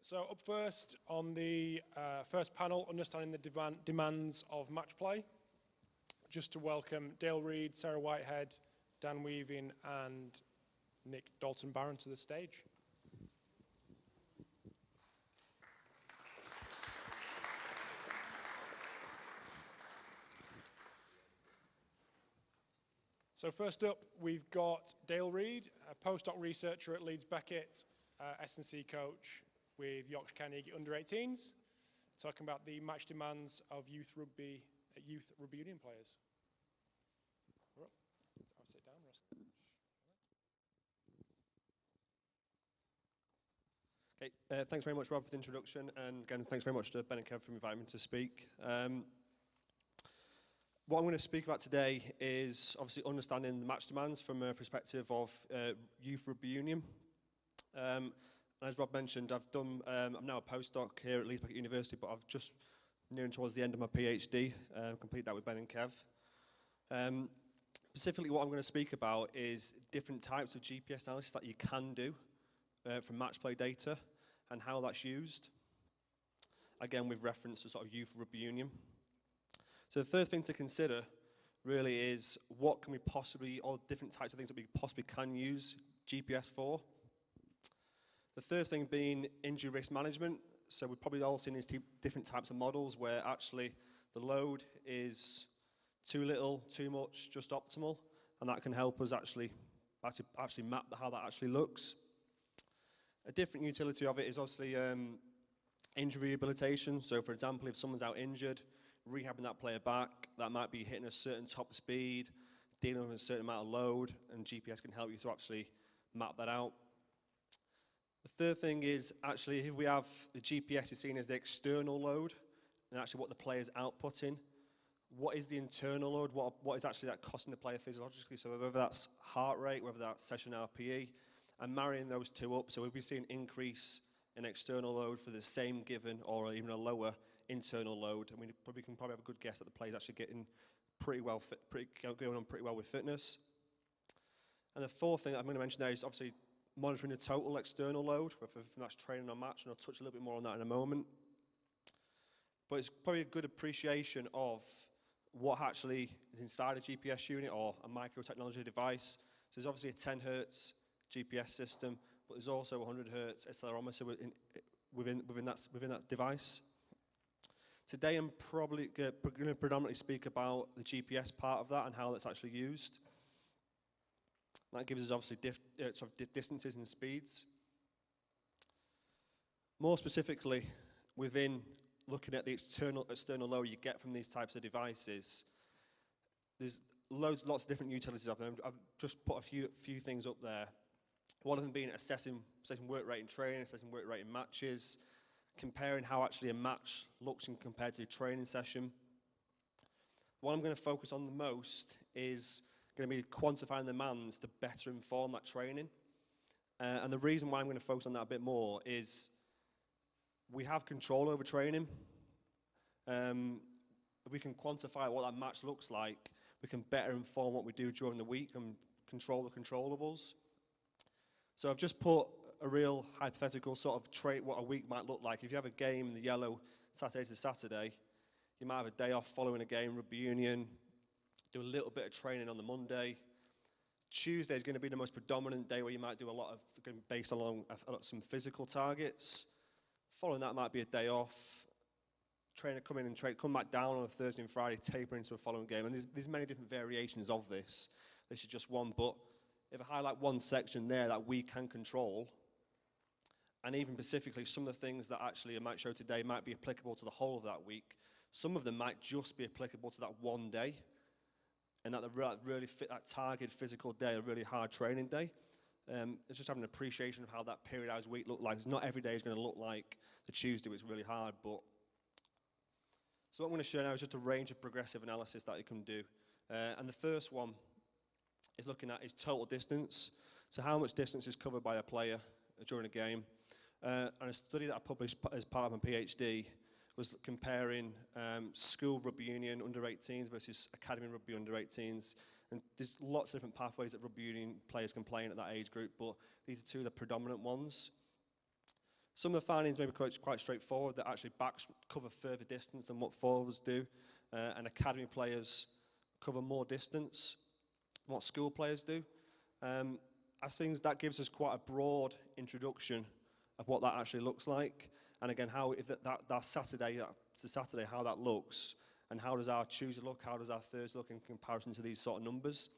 So up first on the first panel, understanding the demands of match play. Just to welcome Dale Reed, Sarah Whitehead, Dan Weaving and Nick Dalton-Barron to the stage. So first up, we've got Dale Reed, a postdoc researcher at Leeds Beckett, S&C coach with Yorkshire County Under-18s, talking about the match demands of youth rugby union players. I'll sit down. Okay, thanks very much, Rob, for the introduction, and again, thanks very much to Ben and Kev for inviting me to speak. What I'm going to speak about today is obviously understanding the match demands from a perspective of youth rugby union. As Rob mentioned, I'm now a postdoc here at Leeds Beckett University, but I've just nearing towards the end of my PhD, complete that with Ben and Kev. Specifically, what I'm going to speak about is different types of GPS analysis that you can do from match play data and how that's used. Again, with reference to sort of youth rugby union. So the first thing to consider really is what can we possibly, all different types of things that we possibly can use GPS for. The first thing being injury risk management. So we've probably all seen these different types of models where actually the load is too little, too much, just optimal, and that can help us actually map how that actually looks. A different utility of it is obviously injury rehabilitation. So for example, if someone's out injured, rehabbing that player back, that might be hitting a certain top speed, dealing with a certain amount of load, and GPS can help you to actually map that out. The third thing is actually if we have the GPS is seen as the external load and actually what the player's outputting. What is the internal load? What is actually that costing the player physiologically? So whether that's heart rate, whether that's session RPE, and marrying those two up. So if we see an increase in external load for the same given or even a lower internal load, and we can probably have a good guess that the player's actually getting pretty well fit, going on pretty well with fitness. And the fourth thing that I'm going to mention there is obviously monitoring the total external load, whether that's training or match, and I'll touch a little bit more on that in a moment. But it's probably a good appreciation of what actually is inside a GPS unit or a micro-technology device. So there's obviously a 10 hertz GPS system, but there's also a 100 hertz accelerometer within that device. Today I'm probably going to predominantly speak about the GPS part of that and how that's actually used. That gives us obviously distances and speeds. More specifically, within looking at the external load you get from these types of devices, there's lots of different utilities of them. I've just put a few things up there. One of them being assessing work rate in training, assessing work rate in matches, comparing how actually a match looks compared to a training session. What I'm going to focus on the most is going to be quantifying the demands to better inform that training. And the reason why I'm going to focus on that a bit more is we have control over training. We can quantify what that match looks like. We can better inform what we do during the week and control the controllables. So I've just put a real hypothetical sort of trait what a week might look like. If you have a game in the yellow Saturday to Saturday, you might have a day off following a game, rugby union, do a little bit of training on the Monday. Tuesday is going to be the most predominant day where you might do a lot of, based along some physical targets. Following that might be a day off. Trainer come in and come back down on a Thursday and Friday, taper into a following game. And there's many different variations of this. This is just one, but if I highlight one section there that we can control, and even specifically some of the things that actually I might show today might be applicable to the whole of that week. Some of them might just be applicable to that one day, and that really fit that targeted physical day, a really hard training day. It's just having an appreciation of how that periodized week looked like. It's not every day is going to look like the Tuesday was really hard, but so what I'm going to show now is just a range of progressive analysis that you can do. And the first one is looking at is total distance. So how much distance is covered by a player during a game. And a study that I published as part of my PhD was comparing school rugby union under-18s versus academy rugby under-18s. And there's lots of different pathways that rugby union players can play in at that age group, but these are two of the predominant ones. Some of the findings may be quite straightforward, that actually backs cover further distance than what forwards do, and academy players cover more distance than what school players do. As things, that gives us quite a broad introduction of what that actually looks like, and again, how if that Saturday to Saturday, how that looks, and how does our Tuesday look, how does our Thursday look in comparison to these sort of numbers.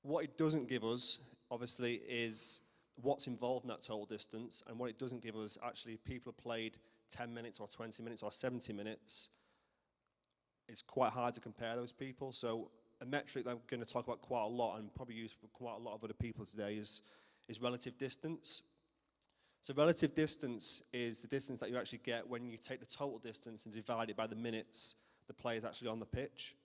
What it doesn't give us, obviously, is what's involved in that total distance, and what it doesn't give us, actually, people have played 10 minutes or 20 minutes or 70 minutes. It's quite hard to compare those people. So a metric that I'm going to talk about quite a lot, and probably use for quite a lot of other people today, is relative distance. So relative distance is the distance that you actually get when you take the total distance and divide it by the minutes the player's actually on the pitch.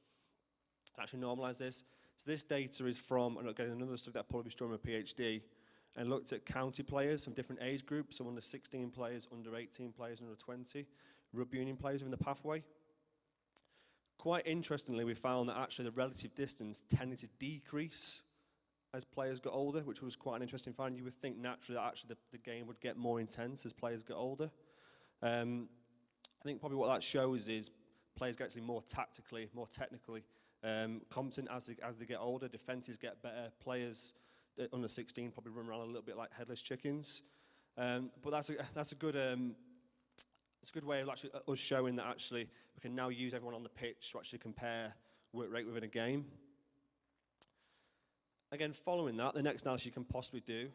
Actually normalise this. So this data is from, and again, another study that I published during my PhD, and looked at county players from different age groups, so under 16 players, under 18 players, under 20, rugby union players within the pathway. Quite interestingly, we found that actually the relative distance tended to decrease as players got older, which was quite an interesting finding. You would think naturally that actually the game would get more intense as players get older. I think probably what that shows is players get actually more tactically, more technically competent as they get older. Defences get better. Players under 16 probably run around a little bit like headless chickens. But that's a good way of actually us showing that actually we can now use everyone on the pitch to actually compare work rate within a game. Again, following that, the next analysis you can possibly do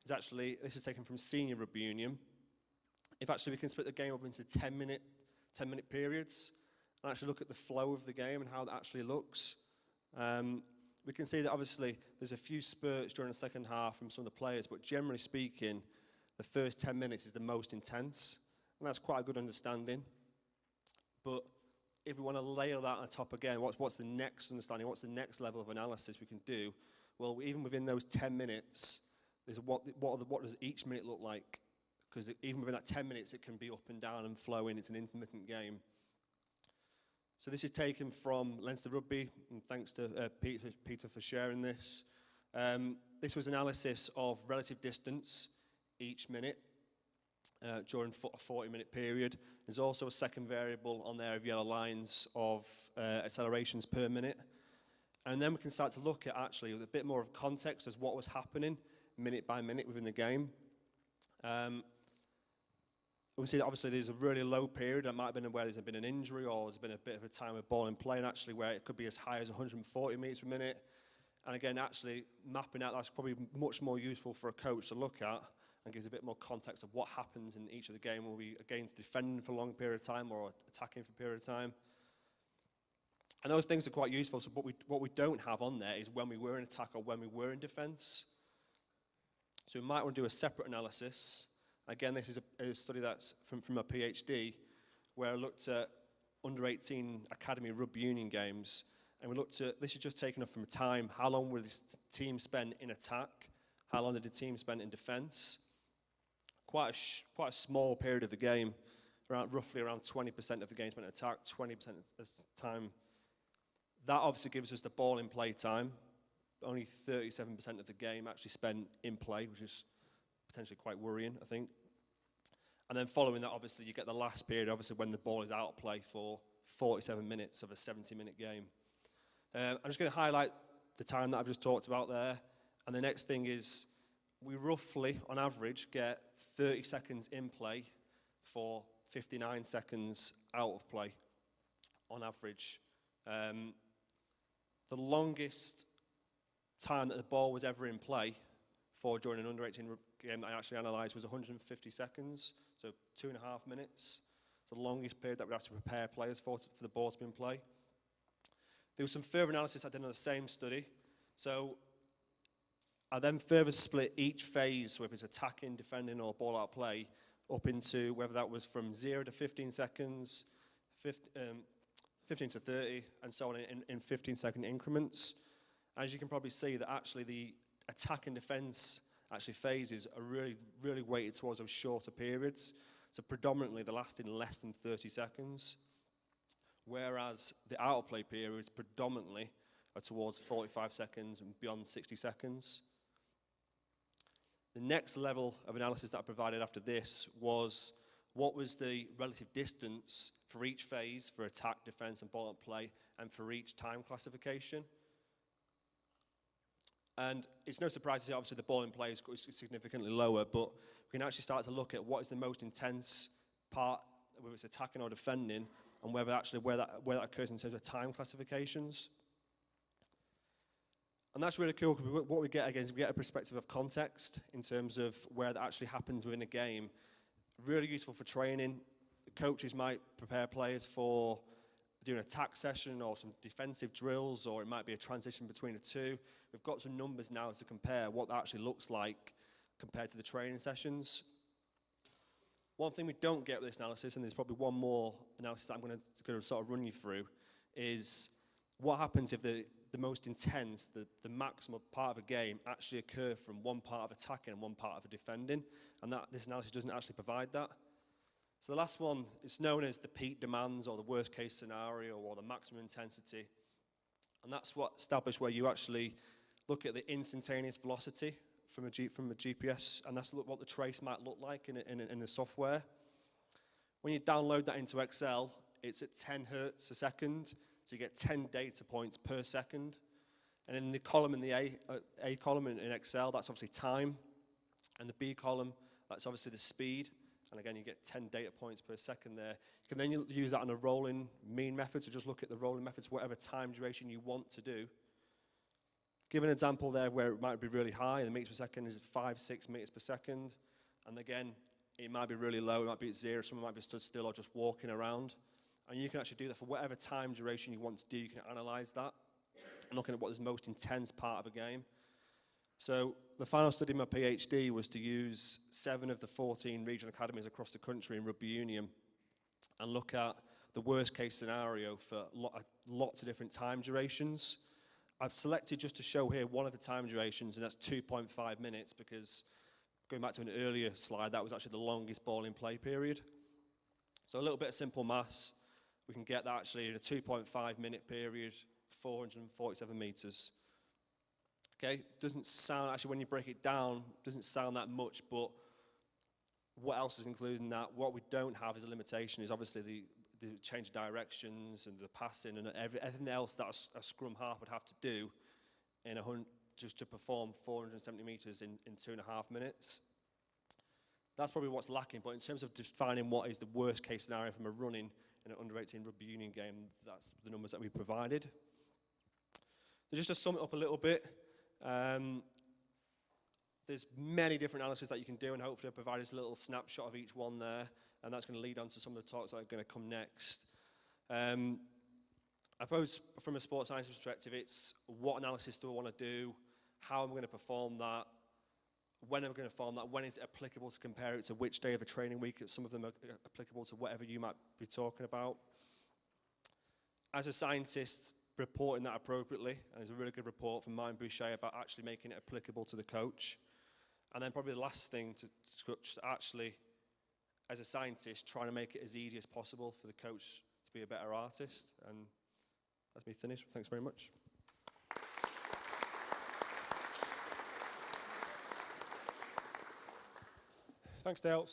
is actually, this is taken from senior rugby union. If actually we can split the game up into 10-minute periods and actually look at the flow of the game and how that actually looks. We can see that obviously there's a few spurts during the second half from some of the players, but generally speaking, the first 10 minutes is the most intense, and that's quite a good understanding. But if we want to layer that on top again, what's the next understanding, what's the next level of analysis we can do? Well, even within those 10 minutes, there's what does each minute look like? Because even within that 10 minutes, it can be up and down and flowing. It's an intermittent game. So this is taken from Leinster Rugby, and thanks to Peter for sharing this. This was analysis of relative distance each minute during a 40-minute period. There's also a second variable on there of yellow lines of accelerations per minute. And then we can start to look at actually with a bit more of context as what was happening minute by minute within the game. We see that obviously there's a really low period. That might have been where there's been an injury or there's been a bit of a time of ball in play, and actually where it could be as high as 140 meters per minute. And again, actually mapping out, that's probably much more useful for a coach to look at and gives a bit more context of what happens in each of the game. Will we against defending for a long period of time or attacking for a period of time? And those things are quite useful. So what we don't have on there is when we were in attack or when we were in defence. So we might want to do a separate analysis. Again, this is a study that's from a PhD, where I looked at under 18 academy rugby union games, and we looked at, this is just taken up from time, how long would this team spend in attack, how long did the team spend in defence. Quite a small period of the game, roughly around 20% of the game spent in attack, 20% of the time. That obviously gives us the ball in play time. Only 37% of the game actually spent in play, which is potentially quite worrying, I think. And then following that, obviously, you get the last period, obviously, when the ball is out of play for 47 minutes of a 70-minute game. I'm just going to highlight the time that I've just talked about there. And the next thing is we roughly, on average, get 30 seconds in play for 59 seconds out of play, on average. The longest time that the ball was ever in play for during an under-18 game that I actually analysed was 150 seconds, so 2.5 minutes. It's the longest period that we'd have to prepare players for the ball to be in play. There was some further analysis I did on the same study. So I then further split each phase, so if it's attacking, defending, or ball out play, up into whether that was from 0 to 15 seconds, 15 to 30, and so on in 15-second increments. As you can probably see, that actually the attack and defence actually phases are really, really weighted towards those shorter periods. So predominantly they're lasting less than 30 seconds, whereas the out of play periods predominantly are towards 45 seconds and beyond 60 seconds. The next level of analysis that I provided after this was what was the relative distance for each phase, for attack, defense, and ball at play, and for each time classification. And it's no surprise to see, obviously, the ball in play is significantly lower, but we can actually start to look at what is the most intense part, whether it's attacking or defending, and whether actually where that occurs in terms of time classifications. And that's really cool, because what we get, again, is we get a perspective of context in terms of where that actually happens within a game. Really useful for training. Coaches might prepare players for doing an attack session or some defensive drills, or it might be a transition between the two. We've got some numbers now to compare what that actually looks like compared to the training sessions. One thing we don't get with this analysis, and there's probably one more analysis that I'm going to sort of run you through, is what happens if the most intense, the maximum part of a game actually occur from one part of attacking and one part of defending, and that this analysis doesn't actually provide that. So the last one is known as the peak demands, or the worst case scenario, or the maximum intensity, and that's what established where you actually look at the instantaneous velocity from a GPS, and that's what the trace might look like in the software. When you download that into Excel, it's at 10 hertz a second, so you get 10 data points per second. And in the column, in the A column in Excel, that's obviously time, and the B column, that's obviously the speed. And again, you get 10 data points per second there. You can then use that on a rolling mean method, so just look at the rolling methods, whatever time duration you want to do. Give an example there where it might be really high, and the meters per second is 5-6 meters per second. And again, it might be really low, it might be at 0, someone might be stood still or just walking around. And you can actually do that for whatever time duration you want to do. You can analyze that and looking at what is the most intense part of a game. So the final study of my PhD was to use 7 of the 14 regional academies across the country in rugby union and look at the worst case scenario for lots of different time durations. I've selected just to show here one of the time durations, and that's 2.5 minutes, because going back to an earlier slide, that was actually the longest ball in play period. So a little bit of simple maths, we can get that actually in a 2.5 minute period, 447 meters. Okay, doesn't sound, actually when you break it down, doesn't sound that much, but what else is included in that? What we don't have as a limitation is obviously the change of directions and the passing and everything else that a scrum half would have to do in just to perform 470 meters in 2.5 minutes. That's probably what's lacking, but in terms of defining what is the worst case scenario from a running in an under-18 rugby union game, that's the numbers that we provided. So just to sum it up a little bit, there's many different analyses that you can do, and hopefully I'll provide us a little snapshot of each one there, and that's going to lead on to some of the talks that are going to come next. I suppose from a sports science perspective, it's what analysis do I want to do, how am I going to perform that, when am I going to perform that, when is it applicable to compare it to which day of a training week, some of them are applicable to whatever you might be talking about. As a scientist, reporting that appropriately, and there's a really good report from Martin Boucher about actually making it applicable to the coach. And then probably the last thing to discuss, actually, as a scientist, trying to make it as easy as possible for the coach to be a better artist. And that's me finished. Thanks very much. Thanks, Dale.